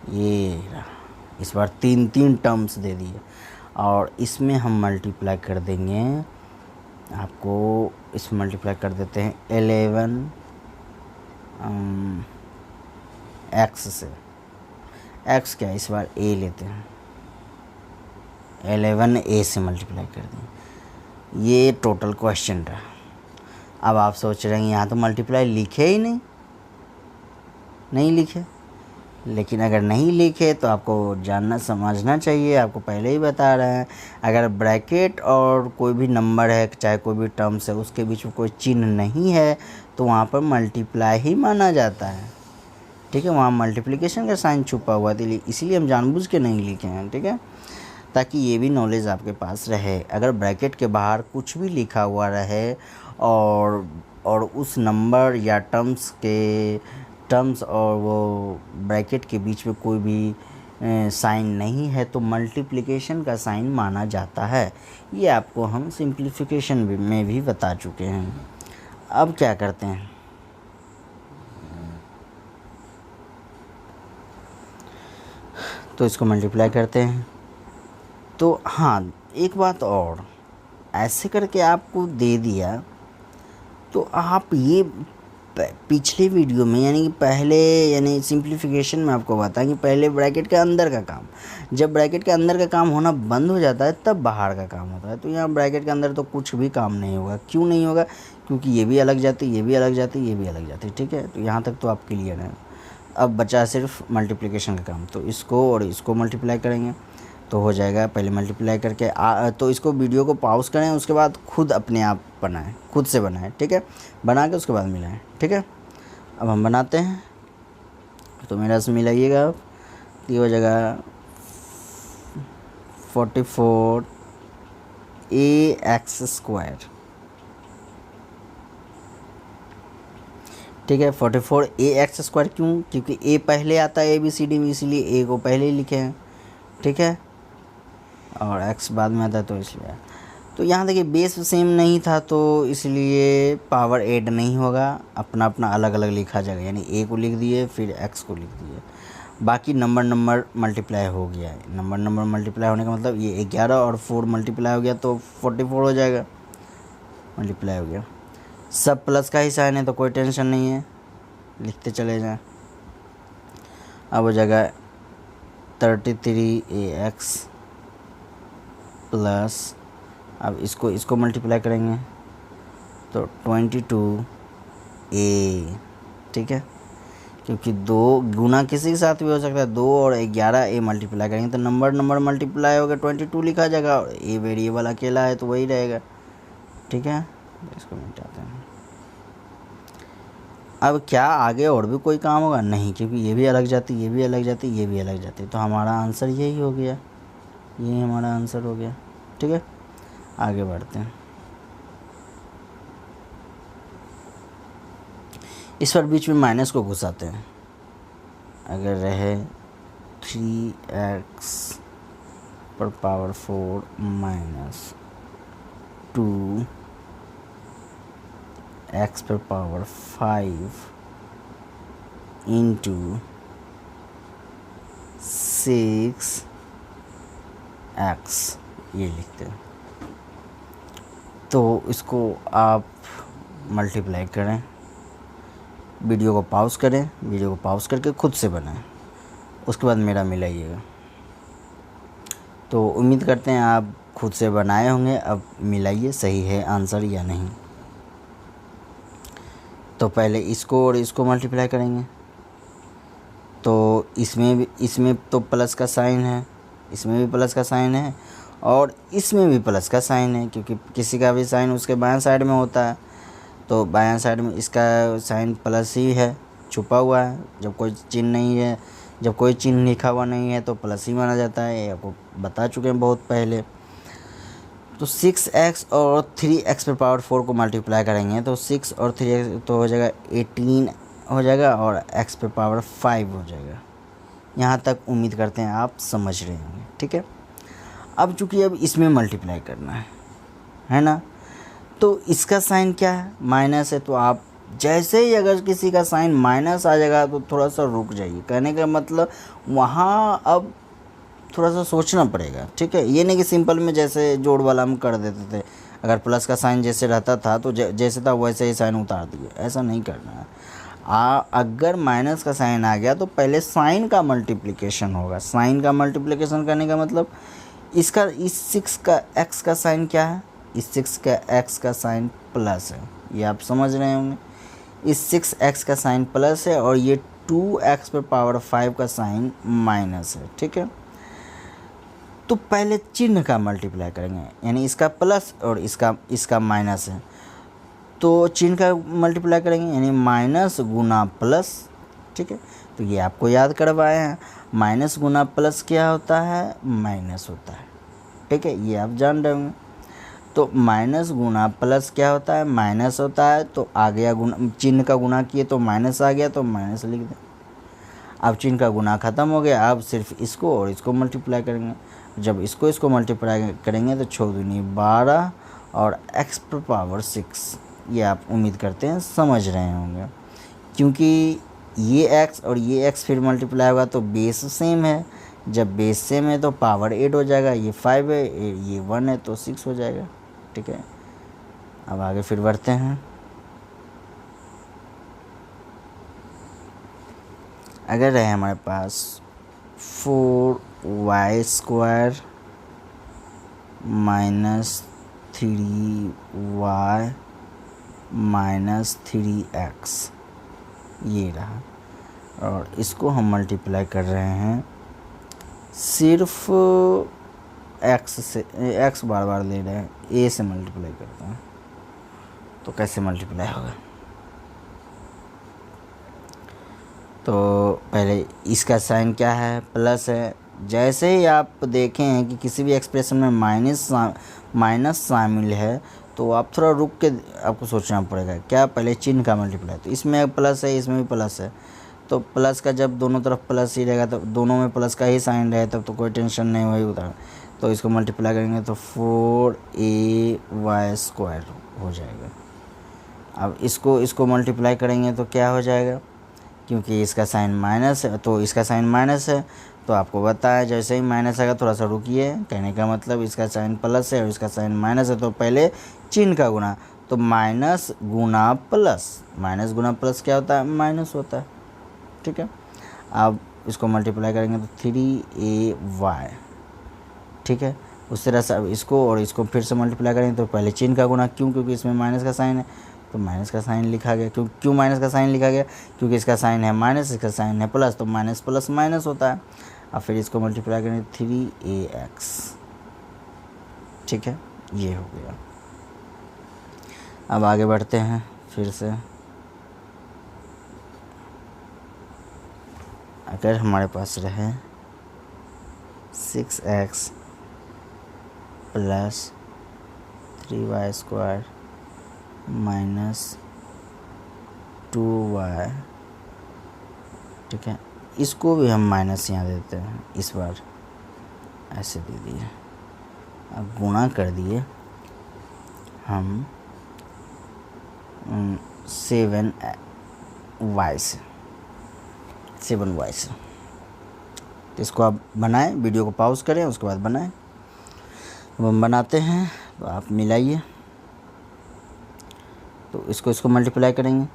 ये रहा। इस बार तीन टर्म्स दे दिए और इसमें हम मल्टीप्लाई कर देंगे, आपको इसमें मल्टीप्लाई कर देते हैं 11x से। x क्या, इस बार a लेते हैं, 11a से मल्टीप्लाई कर दें। ये टोटल क्वेश्चन रहा। अब आप सोच रहे हैं यहाँ तो मल्टीप्लाई लिखे ही नहीं लिखे, लेकिन अगर नहीं लिखे तो आपको जानना समझना चाहिए। आपको पहले ही बता रहे हैं, अगर ब्रैकेट और कोई भी नंबर है, चाहे कोई भी टर्म्स है, उसके बीच में कोई चिन्ह नहीं है तो वहाँ पर मल्टीप्लाई ही माना जाता है। ठीक है, वहाँ मल्टीप्लिकेशन का साइन छुपा हुआ था, इसलिए हम जानबूझ के नहीं लिखे हैं। ठीक है, ताकि ये भी नॉलेज आपके पास रहे। अगर ब्रैकेट के बाहर कुछ भी लिखा हुआ रहे और और उस नंबर या टर्म्स और वो ब्रैकेट के बीच में कोई भी साइन नहीं है तो मल्टीप्लिकेशन का साइन माना जाता है। ये आपको हम सिंप्लीफिकेशन में भी बता चुके हैं। अब क्या करते हैं, तो इसको मल्टीप्लाई करते हैं। तो हाँ, एक बात और, ऐसे करके आपको दे दिया तो आप ये पिछले वीडियो में यानी सिंप्लीफिकेशन में आपको बताया कि पहले ब्रैकेट के अंदर का काम, जब ब्रैकेट के अंदर का काम होना बंद हो जाता है तब बाहर का काम होता है। तो यहाँ ब्रैकेट के अंदर तो कुछ भी काम नहीं होगा। क्यों नहीं होगा? क्योंकि ये भी अलग जाती, ये भी अलग जाती, ये भी अलग जाती। ठीक है, तो यहाँ तक तो आप क्लियर है। अब बचा सिर्फ मल्टीप्लिकेशन का काम। तो इसको और इसको मल्टीप्लाई करेंगे तो हो जाएगा। पहले मल्टीप्लाई करके तो इसको वीडियो को पॉज करें, उसके बाद खुद अपने आप बनाएं, खुद से बनाएं। ठीक है, बना के उसके बाद मिलाएं। ठीक है, अब हम बनाते हैं। तो मेरा से मिलाइएगा अब। ये हो जाएगा 44 ax²। ठीक है, 44 ax²। क्यों? क्योंकि a पहले आता है ABCD में, इसीलिए a को पहले ही लिखे हैं। ठीक है, और x बाद में आता है तो इसलिए। तो यहाँ देखिए बेस सेम नहीं था तो इसलिए पावर ऐड नहीं होगा, अपना अपना अलग अलग लिखा जाएगा। यानी a को लिख दिए फिर x को लिख दिए, बाकी नंबर मल्टीप्लाई हो गया है। नंबर मल्टीप्लाई होने का मतलब ये 11 और 4 मल्टीप्लाई हो गया तो 44 हो जाएगा, मल्टीप्लाई हो गया। सब प्लस का ही साइन है तो कोई टेंशन नहीं है, लिखते चले जाएं। अब हो जाएगा 33ax प्लस, अब इसको मल्टीप्लाई करेंगे तो 22a। ठीक है, क्योंकि 2 गुना किसी के साथ भी हो सकता है, 2 और 11 a मल्टीप्लाई करेंगे तो नंबर मल्टीप्लाई होगा, 22 लिखा जाएगा और a वेरिएबल अकेला है तो वही रहेगा। ठीक है, इसको मिटाते हैं। अब क्या आगे और भी कोई काम होगा? नहीं, क्योंकि ये भी अलग जाती, ये भी अलग जाती, ये भी अलग जाती। तो हमारा आंसर यही हो गया, ये हमारा आंसर हो गया। ठीक है, आगे बढ़ते हैं। इस पर बीच में माइनस को घुसाते हैं। अगर रहे 3x पर पावर 4 माइनस 2x पर पावर 5 इंटू 6x, ये लिखते हैं। तो इसको आप मल्टीप्लाई करें, वीडियो को पॉज करें, वीडियो को पॉज करके खुद से बनाएं, उसके बाद मेरा मिलाइएगा। तो उम्मीद करते हैं आप खुद से बनाए होंगे। अब मिलाइए सही है आंसर या नहीं। तो पहले इसको और इसको मल्टीप्लाई करेंगे तो इसमें तो प्लस का साइन है, इसमें भी प्लस का साइन है और इसमें भी प्लस का साइन है, क्योंकि किसी का भी साइन उसके बाएं साइड में होता है। तो बाएं साइड में इसका साइन प्लस ही है, छुपा हुआ है। जब कोई चिन्ह नहीं है, जब कोई चिन्ह लिखा हुआ नहीं है तो प्लस ही माना जाता है, ये आपको बता चुके हैं बहुत पहले। तो 6x और 3x पर पावर 4 को मल्टीप्लाई करेंगे तो 6 और 3x तो हो जाएगा 18 हो जाएगा और x पे पावर 5 हो जाएगा। यहाँ तक उम्मीद करते हैं आप समझ रहे होंगे। ठीक है, अब चूँकि अब इसमें मल्टीप्लाई करना है ना, तो इसका साइन क्या है? माइनस है। तो आप जैसे ही अगर किसी का साइन माइनस आ जाएगा तो थोड़ा सा रुक जाइए। कहने का मतलब वहाँ अब थोड़ा सा सोचना पड़ेगा। ठीक है, ये नहीं कि सिंपल में जैसे जोड़ वाला हम कर देते थे, अगर प्लस का साइन जैसे रहता था तो जैसे था वैसे ही साइन उतार दिए, ऐसा नहीं करना है। अगर माइनस का साइन आ गया तो पहले साइन का मल्टीप्लिकेशन होगा। साइन का मल्टीप्लिकेशन करने का मतलब इस 6 का x का साइन क्या है? इस 6 का x का साइन प्लस है, ये आप समझ रहे होंगे। इस 6x का साइन प्लस है और ये 2x पर पावर 5 का साइन माइनस है। ठीक है, तो पहले चिन्ह का मल्टीप्लाई करेंगे, यानी इसका प्लस और इसका माइनस है तो चिन्ह का मल्टीप्लाई करेंगे, यानी माइनस गुना प्लस। ठीक है, तो ये आपको याद करवाए हैं, माइनस गुना प्लस क्या होता है? माइनस होता है। ठीक है, ये आप जान रहे होंगे। तो माइनस गुना प्लस क्या होता है, माइनस होता है। तो आ गया गुना, चिन्ह का गुना किए तो माइनस आ गया, तो माइनस लिख दें। अब चिन्ह का गुना ख़त्म हो गया, अब सिर्फ इसको और इसको मल्टीप्लाई करेंगे। जब इसको मल्टीप्लाई करेंगे तो 6 दूनी 12 और x पर पावर 6। ये आप उम्मीद करते हैं समझ रहे होंगे, क्योंकि ये x और ये x फिर मल्टीप्लाई होगा तो बेस सेम है। जब बेस सेम है तो पावर 8 हो जाएगा। ये 5 है, ये 1 है, तो 6 हो जाएगा। ठीक है, अब आगे फिर बढ़ते हैं। अगर है हमारे पास 4y² minus 3y minus 3x, ये रहा। और इसको हम मल्टीप्लाई कर रहे हैं सिर्फ x से, x बार बार ले रहे हैं, a से मल्टीप्लाई करते हैं। तो कैसे मल्टीप्लाई होगा, तो पहले इसका साइन क्या है, प्लस है। जैसे ही आप देखें हैं कि किसी भी एक्सप्रेशन में माइनस शामिल है तो आप थोड़ा रुक के आपको सोचना पड़ेगा। क्या, पहले चिन्ह का मल्टीप्लाई। तो इसमें प्लस है, इसमें भी प्लस है, तो प्लस का जब दोनों तरफ प्लस ही रहेगा तो दोनों में प्लस का ही साइन रहे तब तो कोई टेंशन नहीं होगी उधर। तो इसको मल्टीप्लाई करेंगे तो 4ay² हो जाएगा। अब इसको मल्टीप्लाई करेंगे तो क्या हो जाएगा, क्योंकि इसका साइन माइनस है तो इसका साइन माइनस है। तो आपको बताया जैसे ही माइनस आएगा, थोड़ा सा रुकिए, कहने का मतलब इसका साइन प्लस है और इसका साइन माइनस है, तो पहले चिन्ह का गुना। तो माइनस गुना प्लस, माइनस गुना प्लस क्या होता है, माइनस होता है। ठीक है, अब इसको मल्टीप्लाई करेंगे तो 3ay। ठीक है, उस तरह से अब इसको और इसको फिर से मल्टीप्लाई करेंगे तो पहले चिन्ह का गुना, क्योंकि इसमें माइनस का साइन है तो माइनस का साइन लिखा गया। क्यों माइनस का साइन लिखा गया, क्योंकि इसका साइन है माइनस, इसका साइन है प्लस, तो माइनस प्लस माइनस होता है। अब फिर इसको मल्टीप्लाई करेंगे 3ax। ठीक है, ये हो गया। अब आगे बढ़ते हैं फिर से। अगर हमारे पास रहे 6x plus 3y² minus 2y। ठीक है, इसको भी हम माइनस यहाँ देते हैं, इस बार ऐसे दे दिए। अब गुणा कर दिए हम 7y से। तो इसको आप बनाएं, वीडियो को पॉज करें, उसके बाद बनाएं। अब हम बनाते हैं, तो आप मिलाइए। तो इसको मल्टीप्लाई करेंगे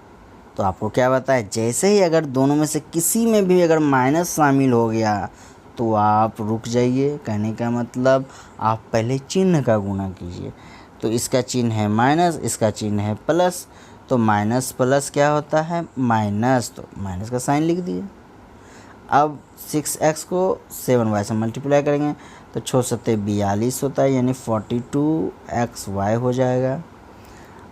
तो आपको क्या बताया, जैसे ही अगर दोनों में से किसी में भी अगर माइनस शामिल हो गया तो आप रुक जाइए। कहने का मतलब आप पहले चिन्ह का गुणा कीजिए। तो इसका चिन्ह है माइनस, इसका चिन्ह है प्लस, तो माइनस प्लस क्या होता है, माइनस, तो माइनस का साइन लिख दिए। अब 6x को 7y से मल्टीप्लाई करेंगे तो 6 सत्ते 42 होता है, यानी 42xy हो जाएगा।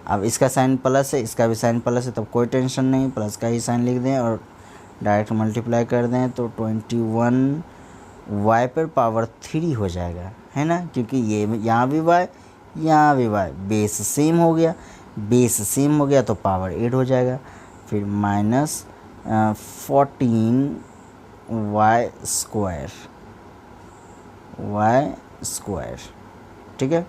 अब इसका साइन प्लस है, इसका भी साइन प्लस है, तब कोई टेंशन नहीं, प्लस का ही साइन लिख दें और डायरेक्ट मल्टीप्लाई कर दें तो 21y पर पावर 3 हो जाएगा, है ना। क्योंकि ये यहाँ भी y, यहाँ भी y, बेस सेम हो गया। बेस सेम हो गया तो पावर 8 हो जाएगा। फिर माइनस 14y²। ठीक है,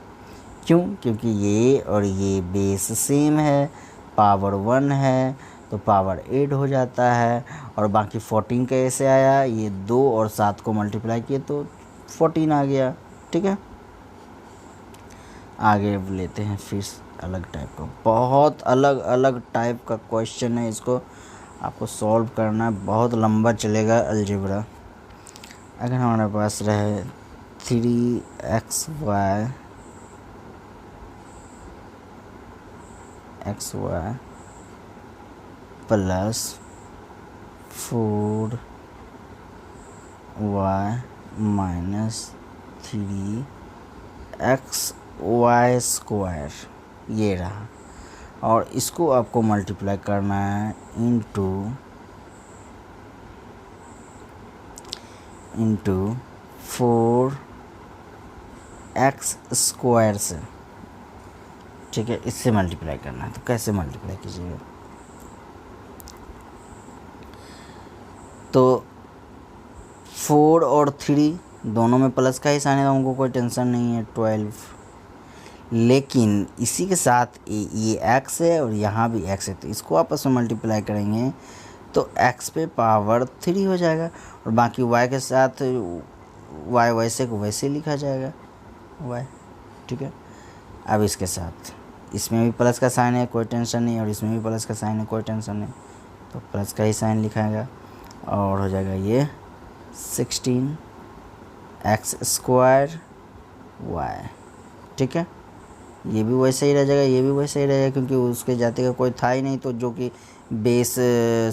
क्यों, क्योंकि ये और ये बेस सेम है, पावर 1 है तो पावर 8 हो जाता है। और बाकी 14 कैसे आया, ये 2 और 7 को मल्टीप्लाई किए तो 14 आ गया। ठीक है, आगे लेते हैं फिर अलग टाइप का, बहुत अलग अलग टाइप का क्वेश्चन है। इसको आपको सॉल्व करना है, बहुत लंबा चलेगा अलजेब्रा। अगर हमारे पास रहे 3xy plus 4y minus 3xy², ये रहा। और इसको आपको मल्टीप्लाई करना है इंटू 4x² से। ठीक है, इससे मल्टीप्लाई करना है। तो कैसे मल्टीप्लाई कीजिएगा, तो 4 और 3 दोनों में प्लस का ही साइन है, हमको कोई टेंशन नहीं है, 12। लेकिन इसी के साथ ये x है और यहाँ भी x है, तो इसको आपस में मल्टीप्लाई करेंगे तो x पे पावर 3 हो जाएगा, और बाकी y के साथ y वैसे को वैसे लिखा जाएगा y। ठीक है, अब इसके साथ इसमें भी प्लस का साइन है, कोई टेंशन नहीं, और इसमें भी प्लस का साइन है, कोई टेंशन नहीं, तो प्लस का ही साइन लिखाएगा और हो जाएगा ये 16x² y। ठीक है, ये भी वैसे ही रह जाएगा, ये भी वैसे ही रह जाएगा, क्योंकि उसके जाते का कोई था ही नहीं, तो जो कि बेस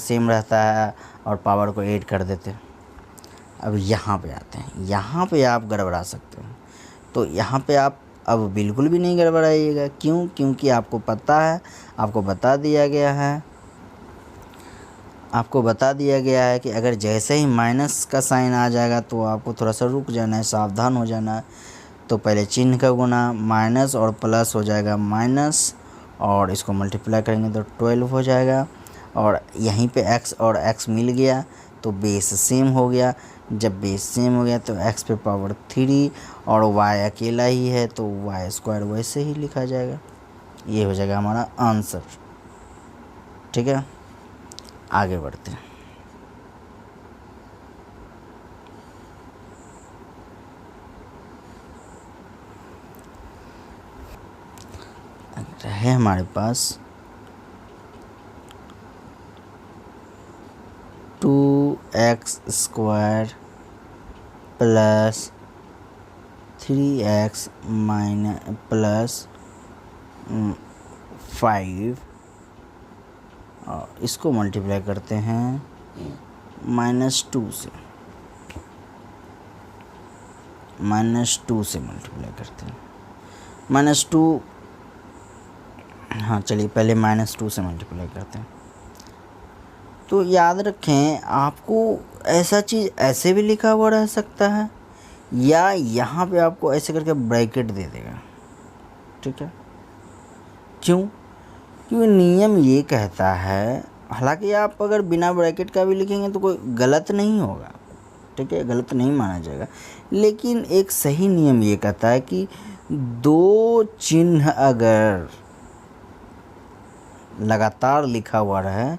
सेम रहता है और पावर को ऐड कर देते। अब यहाँ पे आते हैं, यहाँ पे आप गड़बड़ा सकते हैं। तो यहाँ पे आप अब बिल्कुल भी नहीं गड़बड़ाइएगा। क्यों? क्योंकि आपको पता है, आपको बता दिया गया है कि अगर जैसे ही माइनस का साइन आ जाएगा तो आपको थोड़ा सा रुक जाना है, सावधान हो जाना है। तो पहले चिन्ह का गुना, माइनस और प्लस हो जाएगा माइनस, और इसको मल्टीप्लाई करेंगे तो 12 हो जाएगा, और यहीं पे x और x मिल गया तो बेस सेम हो गया। जब बेस सेम हो गया तो x पे पावर 3 और y अकेला ही है, तो y² वैसे ही लिखा जाएगा। ये हो जाएगा हमारा आंसर। ठीक है, आगे बढ़ते हैं। है हमारे पास 2x² प्लस 3x प्लस 5, और इसको मल्टीप्लाई करते हैं -2 से, -2 से मल्टीप्लाई करते हैं। -2, हाँ चलिए पहले -2 से मल्टीप्लाई करते हैं। तो याद रखें, आपको ऐसा चीज़ ऐसे भी लिखा हुआ रह सकता है, या यहाँ पे आपको ऐसे करके ब्रैकेट दे देगा। ठीक है, क्यों? क्योंकि नियम ये कहता है, हालांकि आप अगर बिना ब्रैकेट का भी लिखेंगे तो कोई गलत नहीं होगा, ठीक है, गलत नहीं माना जाएगा, लेकिन एक सही नियम ये कहता है कि दो चिन्ह अगर लगातार लिखा हुआ रहे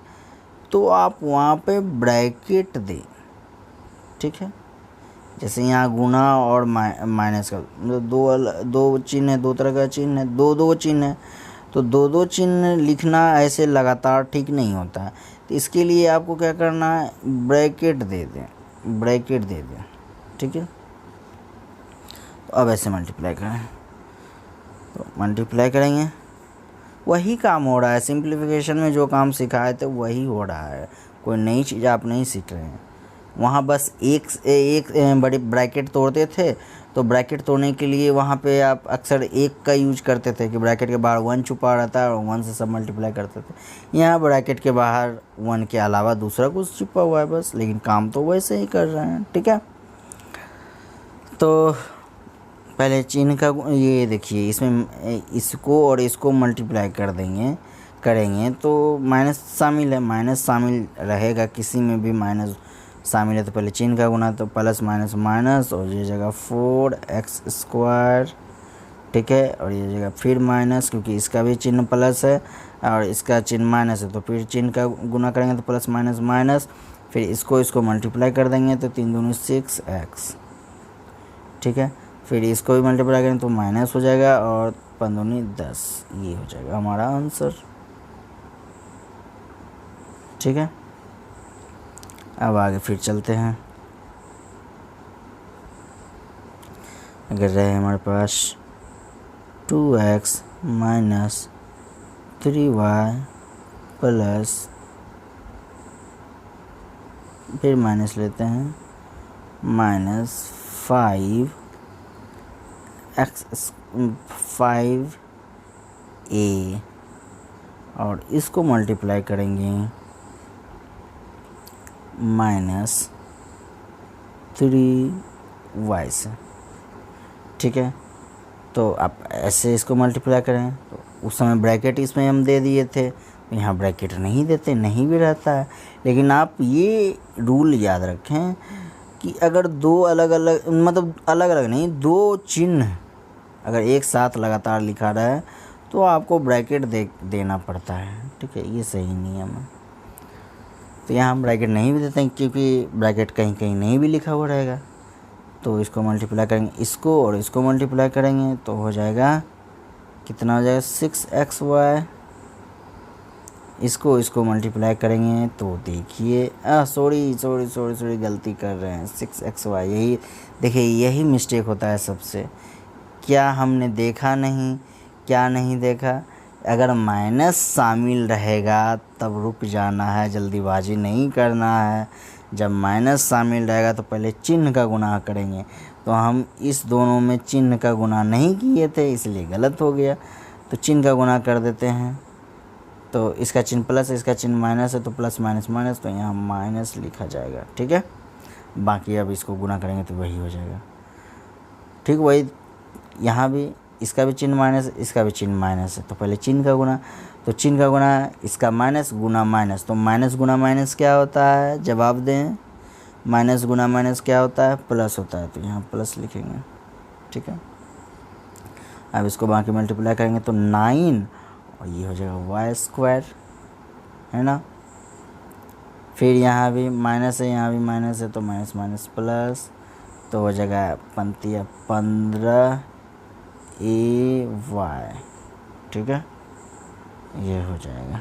तो आप वहाँ पे ब्रैकेट दें। ठीक है, जैसे यहाँ गुना और माइनस का दो चिन्ह है, दो तरह का चिन्ह है, दो चिन्ह है, तो दो चिन्ह लिखना ऐसे लगातार ठीक नहीं होता है। तो इसके लिए आपको क्या करना है, ब्रैकेट दे दें। ठीक है, तो अब ऐसे मल्टीप्लाई करें, तो मल्टीप्लाई करेंगे, वही काम हो रहा है। सिंप्लीफिकेशन में जो काम सिखाए थे वही हो रहा है, कोई नई चीज़ आप नहीं सीख रहे हैं। वहाँ बस एक बड़ी ब्रैकेट तोड़ते थे, तो ब्रैकेट तोड़ने के लिए वहाँ पे आप अक्सर एक का यूज करते थे कि ब्रैकेट के बाहर 1 छुपा रहता है और 1 से सब मल्टीप्लाई करते थे। यहाँ ब्रैकेट के बाहर 1 के अलावा दूसरा कुछ छुपा हुआ है बस, लेकिन काम तो वैसे ही कर रहे हैं। ठीक है, तो पहले चिन्ह का ये देखिए, इसमें इसको और इसको मल्टीप्लाई करेंगे तो माइनस शामिल है, माइनस शामिल रहेगा, किसी में भी माइनस शामिल है। तो पहले चिन्ह का गुना, तो प्लस माइनस माइनस, और ये जगह 4x²। ठीक है, और ये जगह फिर माइनस, क्योंकि इसका भी चिन्ह प्लस है और इसका चिन्ह माइनस है, तो फिर चिन्ह का गुना करेंगे तो प्लस माइनस माइनस, फिर इसको मल्टीप्लाई कर देंगे तो 3 दूनी 6x। ठीक है, फिर इसको भी मल्टीप्लाई करें तो माइनस हो जाएगा, और 5 दूनी 10, ये हो जाएगा हमारा आंसर। ठीक है, अब आगे फिर चलते हैं। अगर रहे हमारे पास 2x माइनस 3y प्लस, फिर माइनस लेते हैं, -5 5a, और इसको मल्टीप्लाई करेंगे -3y से। ठीक है, तो आप ऐसे इसको मल्टीप्लाई करें तो उस समय ब्रैकेट इसमें हम दे दिए थे, तो यहाँ ब्रैकेट नहीं देते, नहीं भी रहता है। लेकिन आप ये रूल याद रखें कि अगर दो अलग अलग, मतलब अलग अलग नहीं, दो चिन्ह अगर एक साथ लगातार लिखा रहा है तो आपको ब्रैकेट देना पड़ता है, ठीक है, ये सही नियम है। तो यहाँ हम ब्रैकेट नहीं भी देते हैं क्योंकि ब्रैकेट कहीं कहीं नहीं भी लिखा हुआ रहेगा। तो इसको मल्टीप्लाई करेंगे, इसको और इसको मल्टीप्लाई करेंगे तो हो जाएगा, कितना हो जाएगा 6xy। इसको मल्टीप्लाई करेंगे तो देखिए, सॉरी गलती कर रहे हैं, 6xy। यही देखिए, यही मिस्टेक होता है सबसे। क्या हमने देखा नहीं, क्या नहीं देखा? अगर माइनस शामिल रहेगा तब रुक जाना है, जल्दीबाजी नहीं करना है। जब माइनस शामिल रहेगा तो पहले चिन्ह का गुणा करेंगे। तो हम इस दोनों में चिन्ह का गुणा नहीं किए थे, इसलिए गलत हो गया। तो चिन्ह का गुणा कर देते हैं। तो इसका चिन्ह प्लस है, इसका चिन्ह माइनस है, तो प्लस माइनस माइनस, तो यहाँ माइनस लिखा जाएगा, ठीक है। बाकी अब इसको गुणा करेंगे तो वही हो जाएगा, ठीक। वही यहाँ भी, इसका भी चिन्ह माइनस, इसका भी चिन्ह माइनस है, तो पहले चिन्ह का गुणा। तो चिन्ह का गुणा, इसका माइनस गुना माइनस, तो माइनस गुना माइनस क्या होता है, जवाब दें। माइनस गुना माइनस क्या होता है, प्लस होता है, तो यहाँ प्लस लिखेंगे, ठीक है। अब इसको बाकी मल्टीप्लाई करेंगे तो 9 और ये हो जाएगा y², है ना। फिर यहाँ भी माइनस है, यहाँ भी माइनस है, तो माइनस माइनस प्लस, तो हो जाएगा 15 ay, ठीक है, ये हो जाएगा।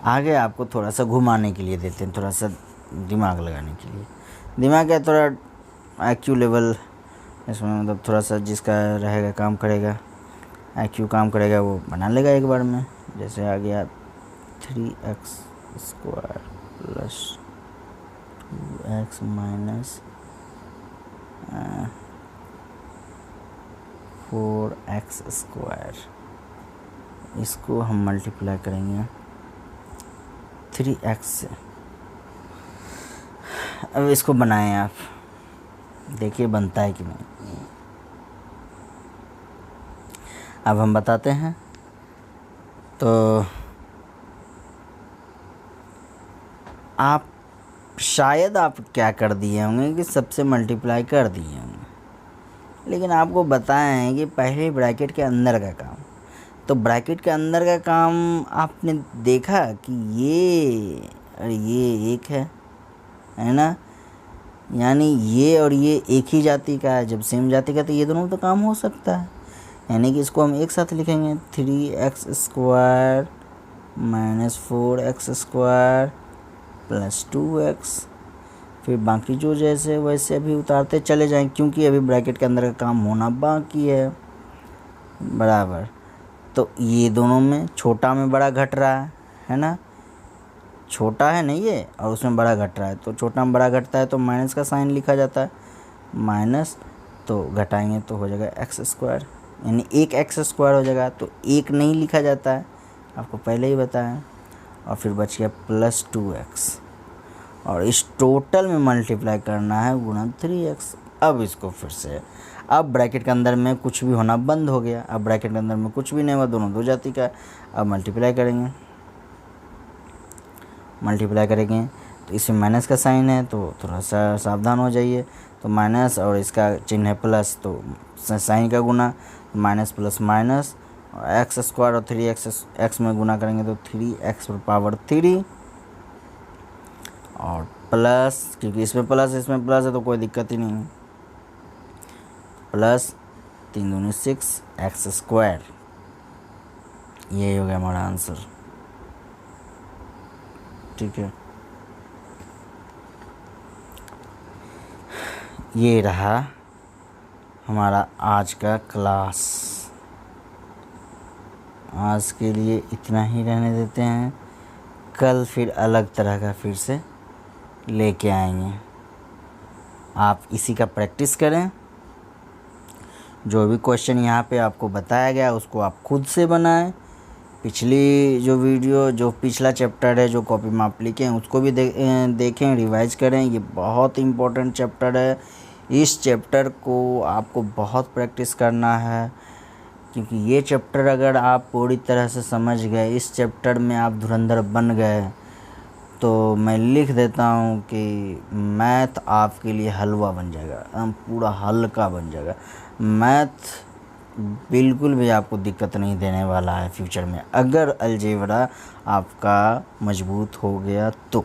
आगे आपको थोड़ा सा घुमाने के लिए देते हैं, थोड़ा सा दिमाग लगाने के लिए। दिमाग क्या, थोड़ा IQ लेवल इसमें, मतलब थोड़ा सा जिसका रहेगा काम करेगा, IQ काम करेगा, वो बना लेगा एक बार में। जैसे आ गया 3x² plus 2x minus 4x²। इसको हम मल्टीप्लाई करेंगे 3x से। अब इसको बनाएं आप, देखिए बनता है कि नहीं। अब हम बताते हैं। तो आप शायद आप क्या कर दिए होंगे कि सबसे मल्टीप्लाई कर दिए होंगे, लेकिन आपको बताएं कि पहले ब्रैकेट के अंदर का काम। तो ब्रैकेट के अंदर का काम आपने देखा कि ये एक है ना, यानी ये और ये एक ही जाति का है। जब सेम जाति का तो ये दोनों तो काम हो सकता है, यानी कि इसको हम एक साथ लिखेंगे 3x² minus 4x² plus 2x। फिर बाकी जो जैसे वैसे अभी उतारते चले जाएं, क्योंकि अभी ब्रैकेट के अंदर का काम होना बाकी है, बराबर। तो ये दोनों में छोटा में बड़ा घट रहा है ना, छोटा है ना ये, और उसमें बड़ा घट रहा है। तो छोटा में बड़ा घटता है तो माइनस का साइन लिखा जाता है, माइनस, तो घटाएंगे तो हो जाएगा x², यानी एक x² हो जाएगा। तो एक नहीं लिखा जाता है, आपको पहले ही बताया। और फिर बच गया प्लस 2x, और इस टोटल में मल्टीप्लाई करना है गुणा 3x। अब इसको फिर से, अब ब्रैकेट के अंदर में कुछ भी होना बंद हो गया, अब ब्रैकेट के अंदर में कुछ भी नहीं हुआ, दोनों दो जाति का। अब मल्टीप्लाई करेंगे, तो इसमें माइनस का साइन है, तो थोड़ा सा सावधान हो जाइए। तो माइनस और इसका चिन्ह है प्लस, तो साइन का गुना, माइनस प्लस माइनस, और x² और 3x में गुना करेंगे तो 3x⁻³ और प्लस, क्योंकि इसमें प्लस है तो कोई दिक्कत ही नहीं, प्लस 3 दूनी 6x²। यही हो गया हमारा आंसर, ठीक है। ये रहा हमारा आज का क्लास। आज के लिए इतना ही रहने देते हैं, कल फिर अलग तरह का फिर से लेके आएंगे। आप इसी का प्रैक्टिस करें, जो भी क्वेश्चन यहाँ पे आपको बताया गया उसको आप खुद से बनाएं, पिछली जो वीडियो जो पिछला चैप्टर है जो कॉपी में आप लिखे हैं उसको भी देखें, रिवाइज करें। ये बहुत इम्पोर्टेंट चैप्टर है। इस चैप्टर को आपको बहुत प्रैक्टिस करना है, क्योंकि ये चैप्टर अगर आप पूरी तरह से समझ गए, इस चैप्टर में आप धुरंधर बन गए, तो मैं लिख देता हूँ कि मैथ आपके लिए हलवा बन जाएगा, पूरा हल्का बन जाएगा। मैथ बिल्कुल भी आपको दिक्कत नहीं देने वाला है फ्यूचर में, अगर अलजेब्रा आपका मजबूत हो गया तो।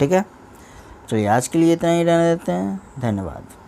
ठीक है, चलिए आज के लिए इतना ही रहने देते हैं। धन्यवाद।